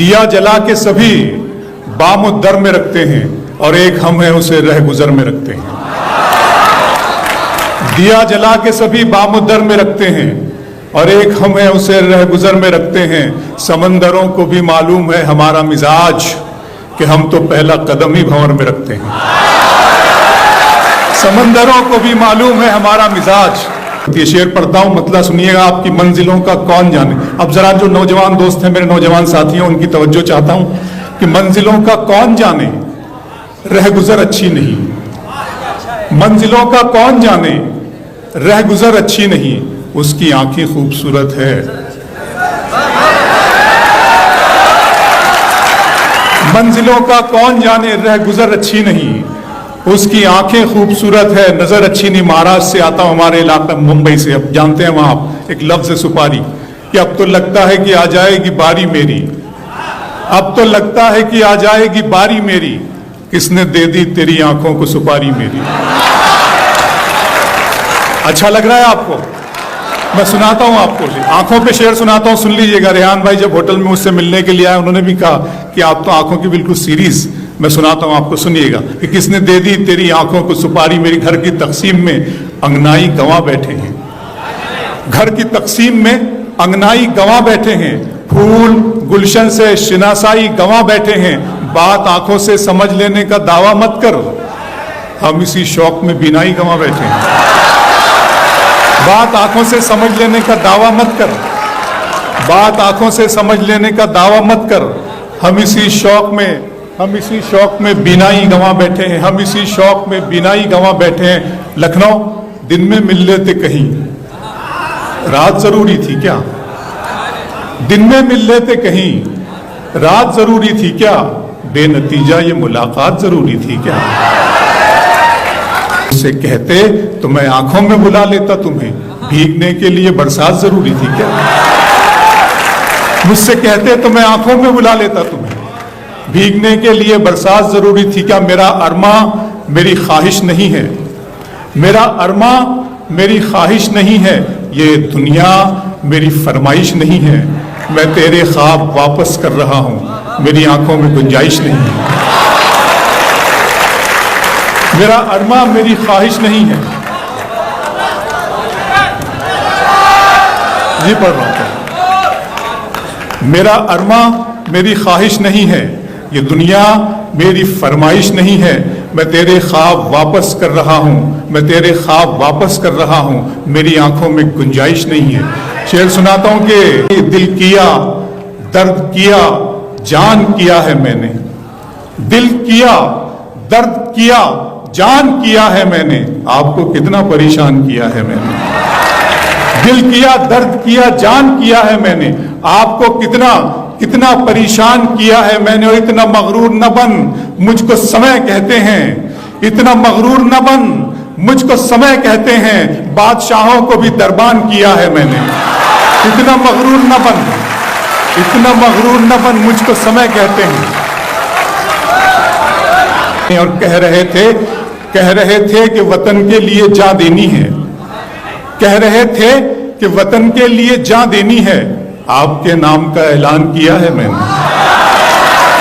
دیا جلا کے سبھی بام در میں رکھتے ہیں اور ایک ہم ہیں اسے رہ گزر میں رکھتے ہیں. دیا جلا کے سبھی بام در میں رکھتے ہیں اور ایک ہم ہیں اسے رہ گزر میں رکھتے ہیں. سمندروں کو بھی معلوم ہے ہمارا مزاج کہ ہم تو پہلا قدم ہی بھنور میں رکھتے ہیں. سمندروں کو بھی معلوم ہے ہمارا مزاج. یہ شعر پڑھتا ہوں، مطلب سنیے گا. آپ کی منزلوں کا کون جانے. اب ذرا جو نوجوان دوست ہیں، میرے نوجوان ساتھی ہیں، ان کی توجہ چاہتا ہوں کہ منزلوں کا کون جانے رہ گزر اچھی نہیں. منزلوں کا کون جانے رہ گزر اچھی نہیں، اس کی آنکھیں خوبصورت ہے. منزلوں کا کون جانے رہ گزر اچھی نہیں، اس کی آنکھیں خوبصورت ہے، نظر اچھی نہیں. مہاراشٹر سے آتا ہوں، ہمارے علاقہ ممبئی سے. اب جانتے ہیں وہاں ایک لفظ ہے سپاری، کہ اب تو لگتا ہے کہ آ جائے گی باری میری. اب تو لگتا ہے کہ آ جائے گی باری میری، کس نے دے دی تیری آنکھوں کو سپاری میری. اچھا لگ رہا ہے آپ کو؟ میں سناتا ہوں آپ کو، آنکھوں پہ شعر سناتا ہوں، سن لیجئے گا. ریحان بھائی جب ہوٹل میں مجھ سے ملنے کے لیے آئے، انہوں نے بھی کہا کہ آپ تو آنکھوں کی بالکل سیریز. میں سناتا ہوں آپ کو، سنیے گا کہ کس نے دے دی تیری آنکھوں کو سپاری میری. گھر کی تقسیم میں انگنائی گواں بیٹھے ہیں. گھر کی تقسیم میں انگنائی گواں بیٹھے ہیں. پھول گلشن سے شناسائی گواں بیٹھے ہیں. بات آنکھوں سے سمجھ لینے کا دعویٰ مت کر، ہم اسی شوق میں بینائی گواں بیٹھے ہیں. بات آنکھوں سے سمجھ لینے کا دعویٰ مت کر، بات آنکھوں سے سمجھ لینے کا دعویٰ مت کر، ہم اسی شوق میں بینائی گواں بیٹھے ہیں. ہم اسی شوق میں بینائی گواں بیٹھے ہیں. لکھنؤ دن میں مل لیتے کہیں، رات ضروری تھی کیا؟ دن میں مل لیتے کہیں، رات ضروری تھی کیا؟ بے نتیجہ یہ ملاقات ضروری تھی کیا؟ مجھ سے کہتے تو میں آنکھوں میں بلا لیتا تمہیں، بھیگنے کے لیے برسات ضروری تھی کیا؟ مجھ سے کہتے تو میں آنکھوں میں بلا لیتا تمہیں، بھیگنے کے لیے برسات ضروری تھی کیا؟ میرا ارماں میری خواہش نہیں ہے، میرا ارماں میری خواہش نہیں ہے، یہ دنیا میری فرمائش نہیں ہے. میں تیرے خواب واپس کر رہا ہوں، میری آنکھوں میں گنجائش نہیں ہے. میرا ارماں میری خواہش نہیں ہے. یہ پڑھ رہا ہوں. میرا ارماں میری خواہش نہیں ہے، یہ دنیا میری فرمائش نہیں ہے. میں تیرے خواب واپس کر رہا ہوں، میں تیرے خواب واپس کر رہا ہوں، میری آنکھوں میں گنجائش نہیں ہے. شعر سناتا ہوں کہ دل کیا درد کیا جان کیا ہے میں نے. دل کیا درد کیا جان کیا ہے میں نے. آپ کو کتنا پریشان کیا ہے میں نے. دل کیا درد کیا جان کیا ہے میں نے. آپ کو کتنا پریشان کیا ہے میں نے. اور اتنا مغرور نہ بن، مجھ کو سمے کہتے ہیں. اتنا مغرور نہ بن، مجھ کو سمے کہتے ہیں. بادشاہوں کو بھی دربان کیا ہے میں نے. اتنا مغرور نہ بن، اتنا مغرور نہ بن، مجھ کو سمے کہتے ہیں. اور کہہ رہے تھے کہ وطن کے لیے جان دینی ہے. کہہ رہے تھے کہ وطن کے لیے جان دینی ہے. آپ کے نام کا اعلان کیا ہے میں نے.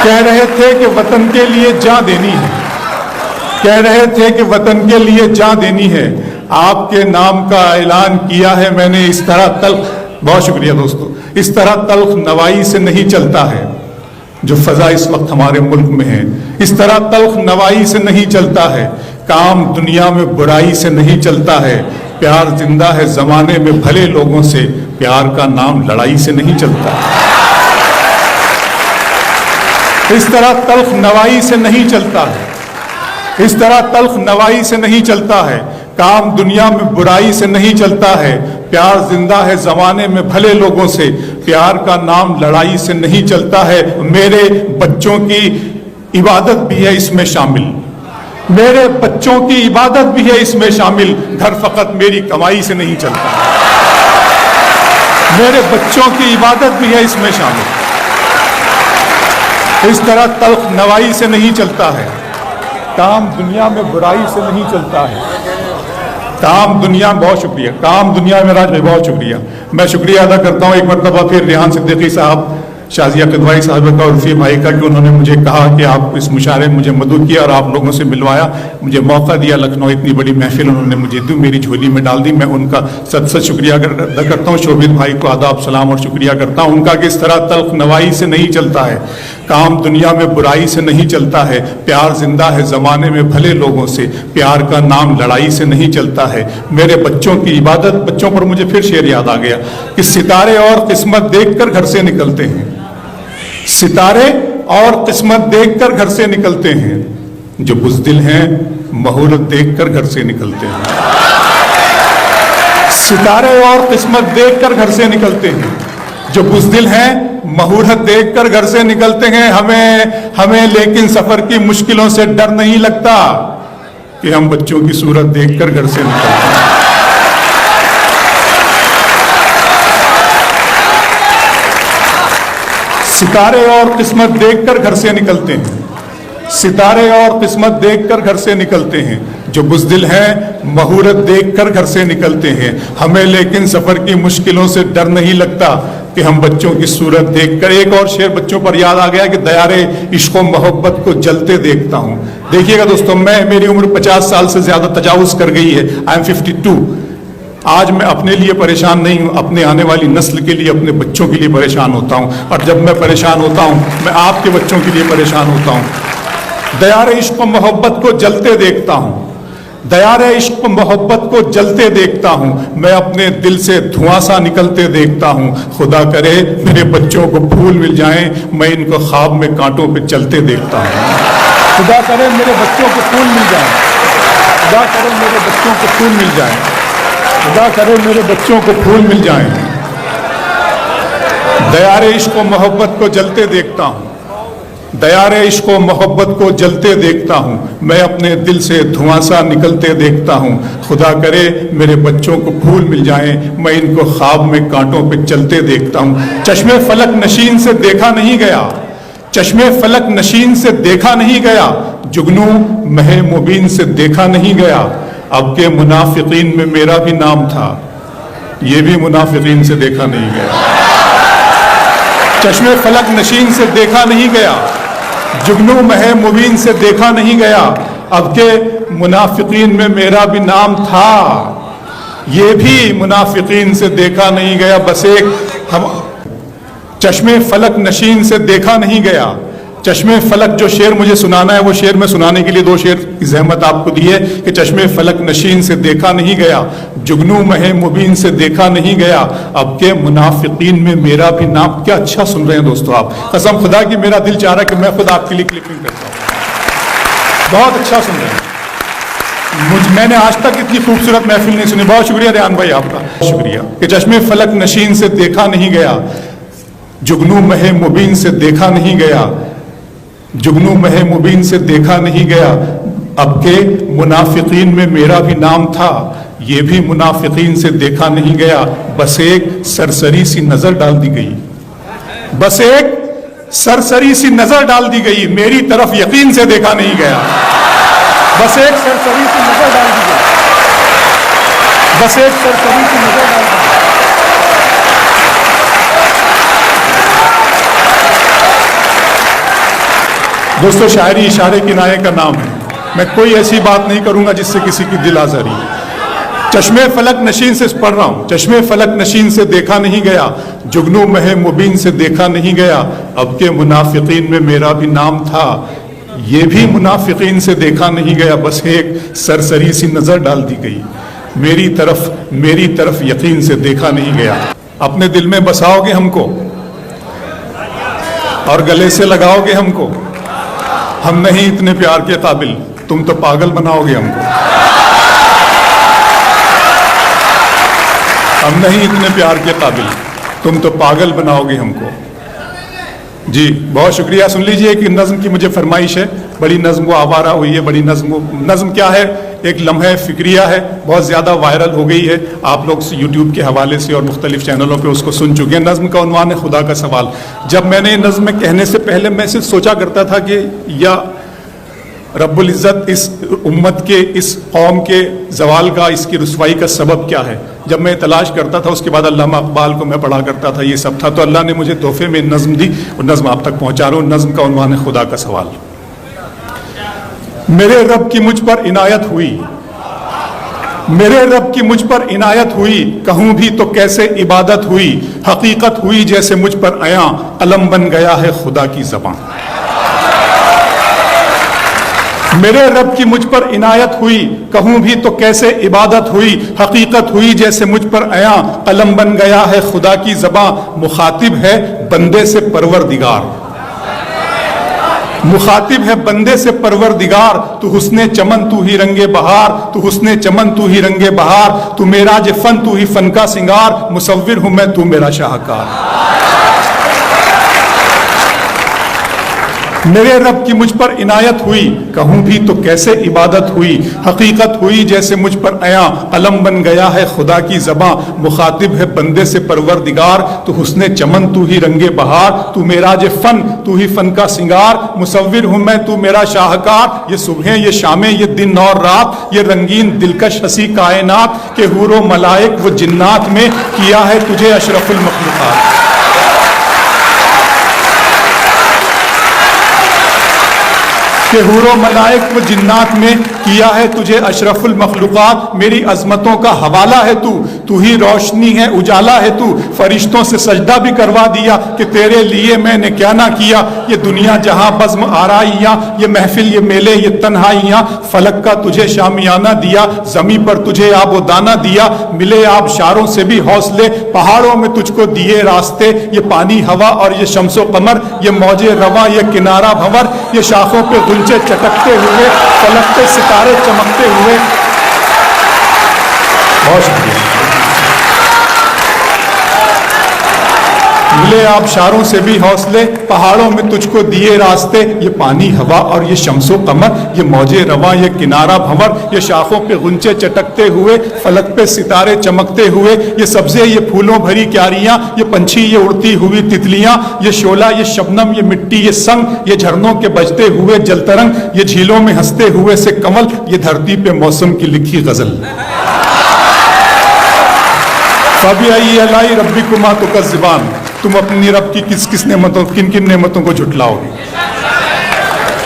کہہ رہے تھے کہ وطن کے لیے جان دینی ہے. کہہ رہے تھے کہ وطن کے لیے جان دینی ہے. آپ کے نام کا اعلان کیا ہے میں نے. اس طرح تلخ، بہت شکریہ دوستو، اس طرح تلخ نوائی سے نہیں چلتا ہے جو فضا اس وقت ہمارے ملک میں ہے. اس طرح تلخ نوائی سے نہیں چلتا ہے. کام دنیا میں برائی سے نہیں چلتا ہے. پیار زندہ ہے زمانے میں بھلے لوگوں سے. پیار کا نام لڑائی سے نہیں چلتا. اس طرح تلخ نوائی سے نہیں چلتا ہے. اس طرح تلخ نوائی سے نہیں چلتا ہے. کام دنیا میں برائی سے نہیں چلتا ہے. پیار زندہ ہے زمانے میں بھلے لوگوں سے. پیار کا نام لڑائی سے نہیں چلتا ہے. میرے بچوں کی عبادت بھی ہے اس میں شامل. میرے بچوں کی عبادت بھی ہے اس میں شامل. گھر فقط میری کمائی سے نہیں چلتا. میرے بچوں کی عبادت بھی ہے اس میں شامل. اس طرح تلخ نوائی سے نہیں چلتا ہے. کام دنیا میں برائی سے نہیں چلتا ہے. کام دنیا، بہت شکریہ، کام دنیا میں راج بھائی بہت شکریہ. میں شکریہ ادا کرتا ہوں ایک مرتبہ پھر ریحان صدیقی صاحب شازیہ قدوائی صاحبہ کا اور رفیع بھائی کا کہ انہوں نے مجھے کہا کہ آپ اس مشاعرے میں مجھے مدعو کیا اور آپ لوگوں سے ملوایا، مجھے موقع دیا، لکھنؤ اتنی بڑی محفل انہوں نے مجھے دی، میری جھولی میں ڈال دی. میں ان کا ست شکریہ ادا کرتا ہوں. شوبھت بھائی کو آداب سلام اور شکریہ کرتا ہوں ان کا کہ اس طرح تلخ نوائی سے نہیں چلتا ہے، کام دنیا میں برائی سے نہیں چلتا ہے، پیار زندہ ہے زمانے میں بھلے لوگوں سے، پیار کا نام لڑائی سے نہیں چلتا ہے. میرے بچوں کی عبادت، بچوں پر مجھے پھر شعر یاد آ گیا کہ ستارے اور قسمت دیکھ کر گھر سے نکلتے ہیں، ستارے اور قسمت دیکھ کر گھر سے نکلتے ہیں، جو بزدل ہیں مہورت دیکھ کر گھر سے نکلتے ہیں. ستارے اور قسمت دیکھ کر گھر سے نکلتے ہیں، جو بزدل ہیں مہورت دیکھ کر گھر سے نکلتے ہیں. ہمیں لیکن سفر کی مشکلوں سے ڈر نہیں لگتا کہ ہم بچوں کی صورت دیکھ کر گھر سے نکلتے ہیں. ستارے اور قسمت دیکھ کر گھر سے نکلتے ہیں، ستارے اور قسمت دیکھ کر گھر سے نکلتے ہیں، جو بزدل ہیں مہورت دیکھ کر گھر سے نکلتے ہیں. ہمیں لیکن سفر کی مشکلوں سے ڈر نہیں لگتا کہ ہم بچوں کی صورت دیکھ کر. ایک اور شعر بچوں پر یاد آ گیا کہ دیارے عشق و محبت کو جلتے دیکھتا ہوں. دیکھیے گا دوستوں، میری عمر 50 سال سے زیادہ تجاوز کر گئی ہے. I am 52. آج میں اپنے لیے پریشان نہیں ہوں، اپنے آنے والی نسل کے لیے، اپنے بچوں کے لیے پریشان ہوتا ہوں. اور جب میں پریشان ہوتا ہوں میں آپ کے بچوں کے لیے پریشان ہوتا ہوں. دیار عشق و محبت کو جلتے دیکھتا ہوں، دیار عشق و محبت کو جلتے دیکھتا ہوں، میں اپنے دل سے دھواں سا نکلتے دیکھتا ہوں. خدا کرے میرے بچوں کو پھول مل جائیں، میں ان کو خواب میں کانٹوں پہ چلتے دیکھتا ہوں. خدا کرے میرے بچوں کو پھول مل جائیں، خدا کرے میرے بچوں کو پھول مل جائیں، خدا کرے میرے بچوں کو پھول مل جائیں. دیار عشق و محبت کو جلتے دیکھتا ہوں، دیار عشق و محبت کو جلتے دیکھتا ہوں، میں اپنے دل سے دھواں سا نکلتے دیکھتا ہوں. خدا کرے میرے بچوں کو پھول مل جائیں، میں ان کو خواب میں کانٹوں پہ چلتے دیکھتا ہوں. چشمے فلک نشین سے دیکھا نہیں گیا، چشمے فلک نشین سے دیکھا نہیں گیا، جگنو مہ مبین سے دیکھا نہیں گیا. اب کے منافقین میں میرا بھی نام تھا، یہ بھی منافقین سے دیکھا نہیں گیا. چشمے فلک نشین سے دیکھا نہیں گیا، جگنو مہ مبین سے دیکھا نہیں گیا. اب کے منافقین میں میرا بھی نام تھا، یہ بھی منافقین سے دیکھا نہیں گیا. بس ایک چشمے فلک نشین سے دیکھا نہیں گیا. چشمے فلک جو شعر مجھے سنانا ہے وہ شعر میں سنانے کے لیے 2 شعر کی زحمت آپ کو دی ہے کہ چشمے فلک نشین سے دیکھا نہیں گیا، جگنو مہ مبین سے دیکھا نہیں گیا. اب کے منافقین میں میرا بھی نام. کیا اچھا سن رہے ہیں دوستو آپ، قسم خدا کی میرا دل چاہ رہا ہے کہ میں خود آپ کے لیے کلپنگ کرتا ہوں. بہت اچھا سن رہے ہیں. میں نے آج تک اتنی خوبصورت محفل نہیں سنی. بہت شکریہ ریان بھائی آپ کا، شکریہ. کہ چشمے فلک نشین سے دیکھا نہیں گیا، جگنو مہ مبین سے دیکھا نہیں گیا، جگنو مہ مبین سے دیکھا نہیں گیا. اب کے منافقین میں میرا بھی نام تھا، یہ بھی منافقین سے دیکھا نہیں گیا. بس ایک سرسری سی نظر ڈال دی گئی، بس ایک سرسری سی نظر ڈال دی گئی، میری طرف یقین سے دیکھا نہیں گیا. بس ایک سرسری سی نظر ڈال دی گئی، بس ایک سرسری سی نظر ڈال دی گئی. دوستو، شاعری اشارے کنایے کا نام ہے. میں کوئی ایسی بات نہیں کروں گا جس سے کسی کی دل آزاری. چشمے فلک نشین سے پڑھ رہا ہوں. چشمے فلک نشین سے دیکھا نہیں گیا، جگنو مہ مبین سے دیکھا نہیں گیا. اب کے منافقین میں میرا بھی نام تھا، یہ بھی منافقین سے دیکھا نہیں گیا. بس ایک سرسری سی نظر ڈال دی گئی، میری طرف یقین سے دیکھا نہیں گیا. اپنے دل میں بساؤ گے ہم کو اور گلے سے لگاؤ گے ہم کو. ہم نہیں اتنے پیار کے قابل، تم تو پاگل بناؤ گے ہم کو. ہم نہیں اتنے پیار کے قابل، تم تو پاگل بناؤ گے ہم کو. جی بہت شکریہ. سن لیجئے ایک نظم کی مجھے فرمائش ہے. بڑی نظم وہ آوارہ ہوئی ہے. بڑی نظم کیا ہے؟ ایک لمحہ فکریہ ہے، بہت زیادہ وائرل ہو گئی ہے. آپ لوگ یوٹیوب کے حوالے سے اور مختلف چینلوں پہ اس کو سن چکے ہیں. نظم کا عنوان ہے خدا کا سوال. جب میں نے نظم میں کہنے سے پہلے میں صرف سوچا کرتا تھا کہ یا رب العزت اس امت کے، اس قوم کے زوال کا، اس کی رسوائی کا سبب کیا ہے؟ جب میں تلاش کرتا تھا، اس کے بعد علامہ اقبال کو میں پڑھا کرتا تھا، یہ سب تھا، تو اللہ نے مجھے تحفے میں نظم دی، اور نظم آپ تک پہنچا رہا ہوں۔ نظم کا عنوان ہے خدا کا سوال۔ میرے رب کی مجھ پر عنایت ہوئی، میرے رب کی مجھ پر عنایت ہوئی، کہوں بھی تو کیسے عبادت ہوئی، حقیقت ہوئی جیسے مجھ پر عیاں، قلم بن گیا ہے خدا کی زبان۔ میرے رب کی مجھ پر عنایت ہوئی، کہوں بھی تو کیسے عبادت ہوئی، حقیقت ہوئی جیسے مجھ پر عیاں، قلم بن گیا ہے خدا کی زباں۔ مخاطب ہے بندے سے پروردگار، مخاطب ہے بندے سے پروردگار، تو حسن چمن تو ہی رنگ بہار، تو حسن چمن تو ہی رنگ بہار، تو معراج فن تو ہی فن کا سنگار، مصور ہوں میں تو میرا شاہکار۔ میرے رب کی مجھ پر عنایت ہوئی، کہوں بھی تو کیسے عبادت ہوئی، حقیقت ہوئی جیسے مجھ پر عیاں، قلم بن گیا ہے خدا کی زباں۔ مخاطب ہے بندے سے پروردگار، تو حسن چمن تو ہی رنگ بہار، تو معراج فن تو ہی فن کا سنگار، مصور ہوں میں تو میرا شاہکار۔ یہ صبحیں، یہ شامیں، یہ دن اور رات، یہ رنگین دلکش ہنسی کائنات، کہ حور و ملائک و جنات میں کیا ہے تجھے اشرف المخلوقات۔ کہ حور و ملائک و جنات میں کیا ہے تجھے اشرف المخلوقات۔ میری عظمتوں کا حوالہ ہے تو ہی روشنی ہے، اجالا ہے تو، فرشتوں سے سجدہ بھی کروا دیا، کہ تیرے لیے میں نے کیا نہ کیا۔ یہ دنیا جہاں بزم آرائیاں، یہ محفل، یہ میلے، یہ تنہائیاں، فلک کا تجھے شامیانہ دیا، زمین پر تجھے آب و دانہ دیا، ملے آب شاروں سے بھی حوصلے، پہاڑوں میں تجھ کو دیے راستے، یہ پانی ہوا اور یہ شمس و قمر، یہ موج رواں، یہ کنارہ بھنور، یہ شاخوں پہ غنچے چٹکتے ہوئے، فلک پہ ستارے چمکتے ہوئے۔ بہت شکریہ۔ ملے آبشاروں سے بھی حوصلے، پہاڑوں میں تجھ کو دیے راستے، یہ پانی ہوا اور یہ شمس و قمر، یہ موج رواں، یہ کنارہ بھنور، یہ شاخوں پہ غنچے چٹکتے ہوئے، فلک پہ ستارے چمکتے ہوئے، یہ سبزے، یہ پھولوں بھری کیاریاں، یہ پنچھی، یہ اڑتی ہوئی تتلیاں، یہ شعلہ، یہ شبنم، یہ مٹی، یہ سنگ، یہ جھرنوں کے بجتے ہوئے جل ترنگ، یہ جھیلوں میں ہنستے ہوئے سے کمل، یہ دھرتی پہ موسم کی لکھی غزل۔ فَبِأَيِّ آلَاءِ رَبِّكُمَا تُكَذِّبَانِ، تم اپنی رب کی کس نعمتوں، کن نعمتوں کو جھٹلاؤ گے؟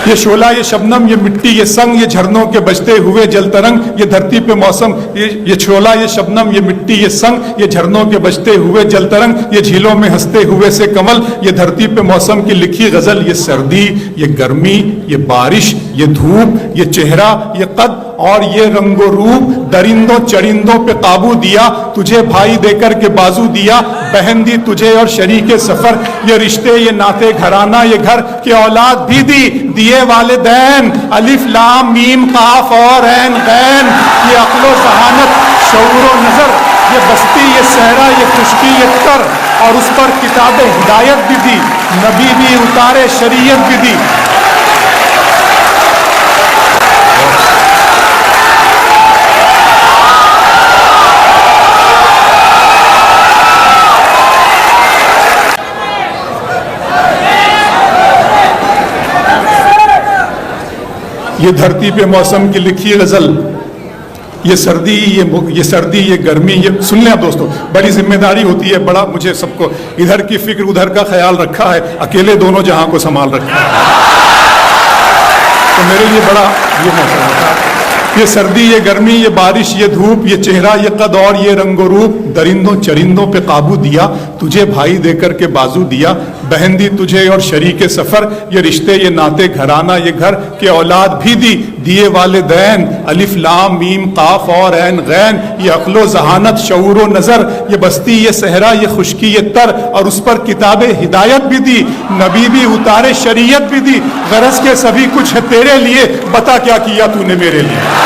یہ شعلہ، یہ شبنم، یہ مٹی، یہ سنگ، یہ جھرنوں کے بجتے ہوئے جل ترنگ، یہ دھرتی پہ موسم، یہ شعلہ، یہ شبنم، یہ مٹی، یہ سنگ، یہ جھرنوں کے بجتے ہوئے جل ترنگ، یہ جھیلوں میں ہنستے ہوئے سے کمل، یہ دھرتی پہ موسم کی لکھی غزل۔ یہ سردی، یہ گرمی، یہ بارش، یہ دھوپ، یہ چہرہ، یہ قد اور یہ رنگ و روپ، درندوں چرندوں پہ قابو دیا، تجھے بھائی دے کر کے بازو دیا، بہن دی تجھے اور شریک سفر، یہ رشتے، یہ ناطے گھرانہ، یہ گھر کی اولاد بھی دی، دیے والدین، الف لام میم قاف اور عین غین، یہ عقل و ذہانت، شعور و نظر، یہ بستی، یہ صحرا، یہ خشکی، یہ تر، اور اس پر کتاب ہدایت بھی دی، نبی بھی اتارے، شریعت بھی دی۔ یہ دھرتی پہ موسم کی لکھی غزل، یہ سردی، یہ گرمی، یہ سن لیں آپ دوستو، بڑی ذمہ داری ہوتی ہے، بڑا مجھے سب کو ادھر کی فکر ادھر کا خیال رکھا ہے، اکیلے دونوں جہاں کو سنبھال رکھا ہے، تو میرے لیے بڑا یہ مسئلہ تھا۔ یہ سردی، یہ گرمی، یہ بارش، یہ دھوپ، یہ چہرہ، یہ قد اور یہ رنگ و روپ، درندوں چرندوں پہ قابو دیا، تجھے بھائی دے کر کے بازو دیا، بہن دی تجھے اور شریک سفر، یہ رشتے، یہ ناطے گھرانہ، یہ گھر کے اولاد بھی دی، دیے والدین، الف لام میم قاف اور عین غین، یہ عقل و ذہانت، شعور و نظر، یہ بستی، یہ صحرا، یہ خشکی، یہ تر، اور اس پر کتاب ہدایت بھی دی، نبی بھی اتارے، شریعت بھی دی، غرض کے سبھی کچھ ہے تیرے لیے، بتا کیا کیا تو نے میرے لیے۔